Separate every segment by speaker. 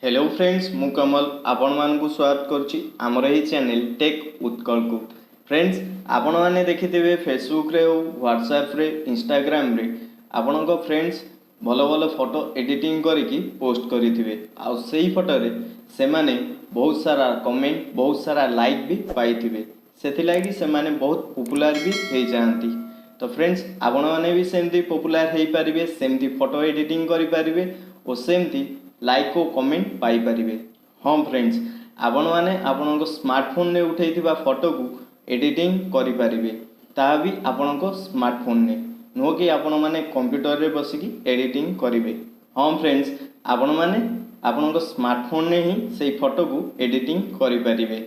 Speaker 1: Hello friends मु कमल आपण मानकु स्वागत करछि हमर एही चैनल टेक उत्कल को। फ्रेंड्स आपण माने देखिथिबे फेसबुक रे हो व्हाट्सएप रे इंस्टाग्राम रे आपणक फ्रेंड्स भलो भलो फोटो एडिटिंग करिकी पोस्ट करिथिबे आ सेही फोटो रे से माने बहुत सारा कमेंट बहुत सारा लाइक भी पाइथिबे सेथि लागि से माने बहुत पॉपुलर भी हे जानती। तो फ्रेंड्स आपण माने भी सेमती पॉपुलर हे परिबे सेमती फोटो एडिटिंग करि परिबे और सेमती लाइक और कमेंट पाई परिबे। हाँ फ्रेंड्स आपण माने आपणक स्मार्टफोन ने उठेइथिबा फोटो को एडिटिंग करि परिबे ता भी आपणक स्मार्टफोन ने नो कि आपण माने कंप्यूटर रे बसिकी एडिटिंग करिवे। हाँ फ्रेंड्स आपण माने आपणक स्मार्टफोन ने ही सेही फोटो को एडिटिंग करि परिबे।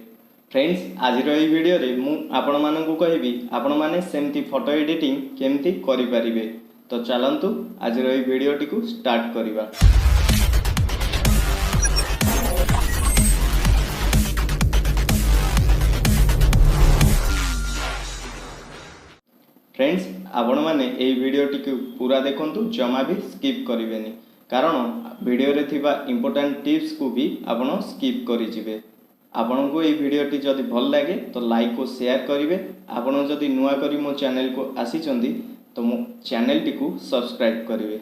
Speaker 1: फ्रेंड्स आज रही वीडियो रे मु आपण मानकु कहिबी आपण माने सेमती फोटो एडिटिंग केमती करि परिबे। तो चलंतु आज रही वीडियो टी को स्टार्ट करिबा। फ्रेंड्स आपण मैंने यही वीडियो टी पूरा देखंतु जमा भी स्किप करेंगे कारण वीडियो रे थिबा इंपोर्टेंट टिप्स को भी आपण स्किप करिजिबे। आपण को ये वीडियो टी जदि भल लगे तो लाइक और शेयर करेंगे। आपण जदि नुआ करी मो चैनल को आसीचंदी तो मो चैनल टी को सब्सक्राइब करेंगे।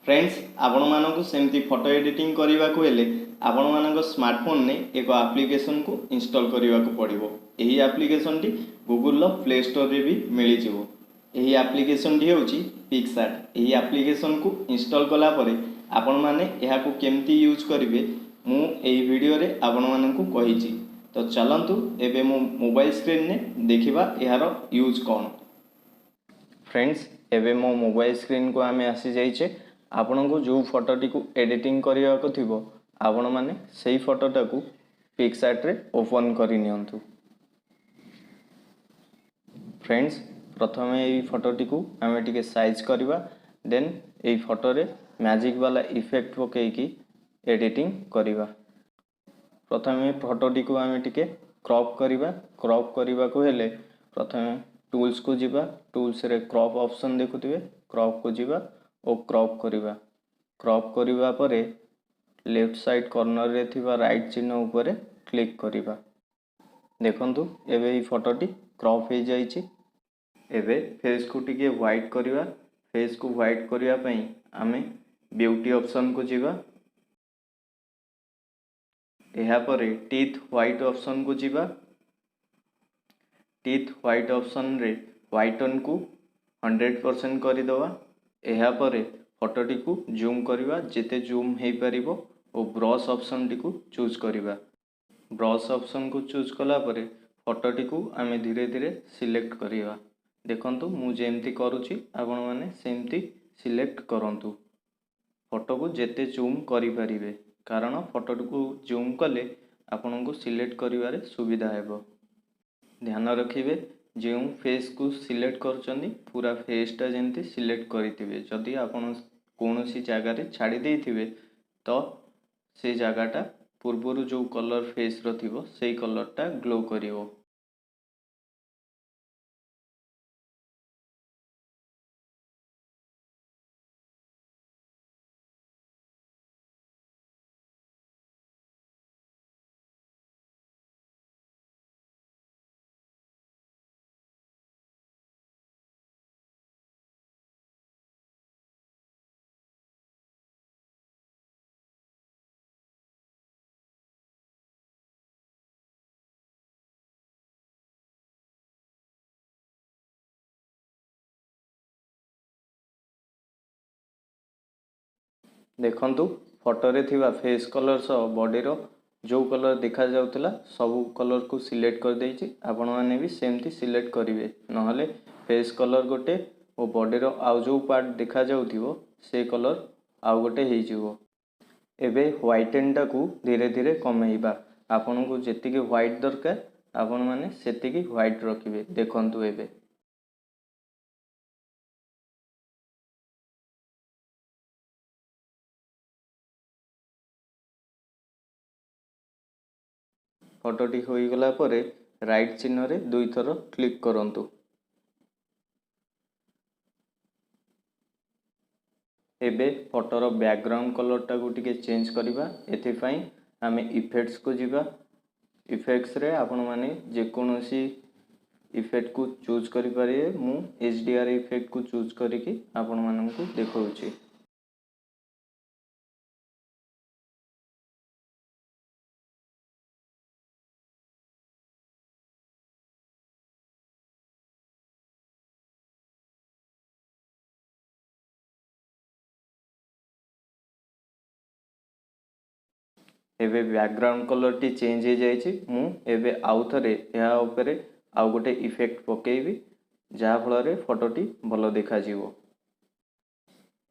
Speaker 1: फ्रेंड्स आपण मानकु सेमती फोटो एडिटिंग करबा को हेले आपण मानक स्मार्टफोन ने एक एप्लिकेशन को इंस्टॉल करबा को पड़िबो। एही एप्लिकेशन टी गूगल लो प्ले स्टोर रे भी मिली जिवो। यही एप्लिकेशन टी होची पिक्सआर्ट। यही एप्लिकेशन को इंस्टॉल कला परे आपण माने एहा को केमती यूज करिवे मु एही वीडियो रे आपण मानकु कहिची। तो चलंतु एबे मो मोबाइल स्क्रीन ने देखिबा एहार यूज कोन। फ्रेंड्स एबे मो मोबाइल स्क्रीन को आमे आसी जाइछे। आपण को जो फोटो टी को एडिटिंग करिया को थिबो आपण माने सेही फोटोटा को पिक्सआर्ट रे ओपन करि नियंतु। फ्रेंड्स प्रथम यही फोटोटी को आम टे साइज करवा देन यही फोटो रे मैजिक वाला इफेक्ट पकईकी एडिटिंग करवा। प्रथम फोटोटी को आम टे क्रॉप करवा। क्रॉप करने को हेले प्रथम टूल्स को जीवा। टूल्स रे क्रॉप ऑप्शन देखुथिबे क्रॉप को जीवा और क्रॉप करवा। क्रॉप करवा परे लेफ्ट साइड कॉर्नर रे थिबा राइट चिन्ह ऊपर क्लिक करवा। देखंतु एबे ही फोटोटी क्रॉप हो जाइए। एबे फेस को टिके व्हाइट करवा। फेस को व्हाइट करने पई आमे ब्यूटी ऑप्शन को जीवा। एहा परे टीथ व्हाइट ऑप्शन को जीवा। टीथ व्हाइट ऑप्शन रे व्हाइटन को 100% कर दवा। एहा परे फोटोटी को जूम करवा जेते जूम हो पारिबो और ब्रश ऑप्शन टी को चूज करवा। ब्रश ऑप्शन को चूज कला परे फोटोटी को आमे धीरे धीरे सिलेक्ट करवा। देखंतु मु जेमती करूची आपण माने सेमती सिलेक्ट करंतु। फोटो को जेते जूम करि परिबे कारण फोटो को जूम कले आपण को सिलेक्ट करिवारे सुविधा हेबो। ध्यान रखिबे जो फेस को सिलेक्ट करचंदी पूरा फेसटा जेमती सिलेक्ट करिथिबे। जदि आपण कोनोसी जगह रे छाड़ी देथिबे तो से जगहटा पूर्वरु जो कलर फेस रो थिबो सेही कलरटा ग्लो करिवो। देखंतु फोटो रे थिबा फेस कलर सह बॉडी रो जो कलर देखा जाउतला सब कलर को सिलेक्ट कर देइछि। आपण माने भी सेमती सिलेक्ट करिवे नहले फेस कलर गोटे और बॉडी रो आउ जो पार्ट देखा जाउथिबो से कलर आउ गोटे हेइ जिवो। एबे व्हाइटन टा को धीरे धीरे कमेइबा। आपण को जेतिके व्हाइट दरकार आपण माने सेतिके व्हाइट रखिबे। देखंतु एबे फोटोटी हो गला परे राइट चिन्ह रे दुई थर क्लिक करंतु। एबे फोटोर बैकग्राउंड कलरटा को टिके चेंज करवा एथिपाई आमे इफेक्ट्स को जीवा। इफेक्ट्स रे आपण माने जेकोसी इफेक्ट को चूज करि परिए। मु HDR इफेक्ट को चूज करिकि आपण माननकु देखौछि। एबे बैकग्राउंड कलर टी चेंज हो जाइए। मु एबे आउ थरे या उपरे आउ गोटे इफेक्ट पकेबी जहा फल फोटोटी भल देखा जीवो।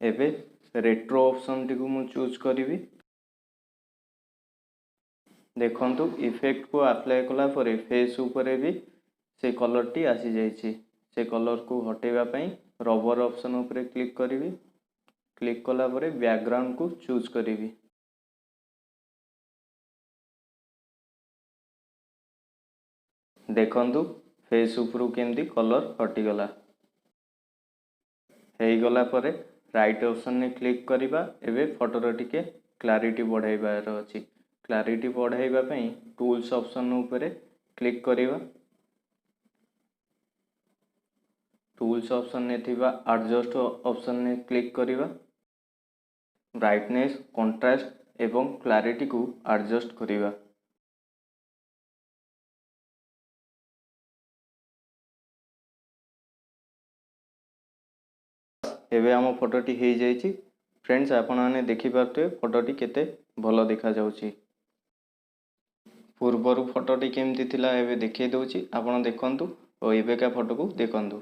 Speaker 1: एबे रेट्रो ऑप्शन टी को मु चूज करी। देखंतु इफेक्ट को अप्लाई कला परे फेस उपरे भी से कलर टी आसी जाइए। से कलर को हटेबा पई रबर ऑप्शन उपरे क्लिक करी। क्लिक कला परे बैकग्राउंड को चूज करी। देखंतु फेस उपरू केमती कलर हटिगला। गला परे राइट ऑप्शन ने क्लिक करिबा। एबे फोटोर टिके क्लैरिटी बढ़ाइबार अछि। क्लैरिटी बढ़ाइबा पई टूल्स ऑप्शन उपरे क्लिक करिबा। टूल्स ऑप्शन ने थिबा एडजस्ट ऑप्शन ने क्लिक करिबा। ब्राइटनेस, कंट्रास्ट एवं क्लैरिटी को एडजस्ट करिबा। एबे आम फोटोटी हो जाइए। फ्रेंड्स आपण मैंने देखिपे फोटोटी केते भल देखा जाउची। पूर्वर फोटोटी केमती थिला एबे देखै दउची। आपण देखंतु और एबेका फोटो को देखंतु।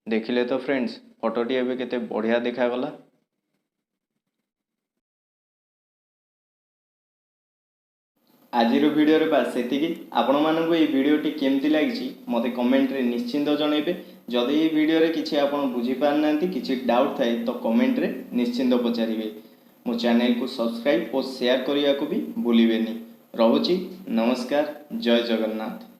Speaker 1: देखिले तो फ्रेंड्स फोटोटी एबे केते बढ़िया देखा गला। आजिर वीडियो रे बास सेतिकी। आपण मानकु ए वीडियोटी केमती लागिची मते कमेंट रे निश्चिंत जणैबे। जदि ए वीडियो रे किछि आपण बुझी पार नांती, किछि डाउट थाए तो कमेंट रे निश्चिंत पचारिबे। मो चैनल को सब्सक्राइब और शेयर करिया को भी भूलिबेनी। रहुची नमस्कार। जय जगन्नाथ।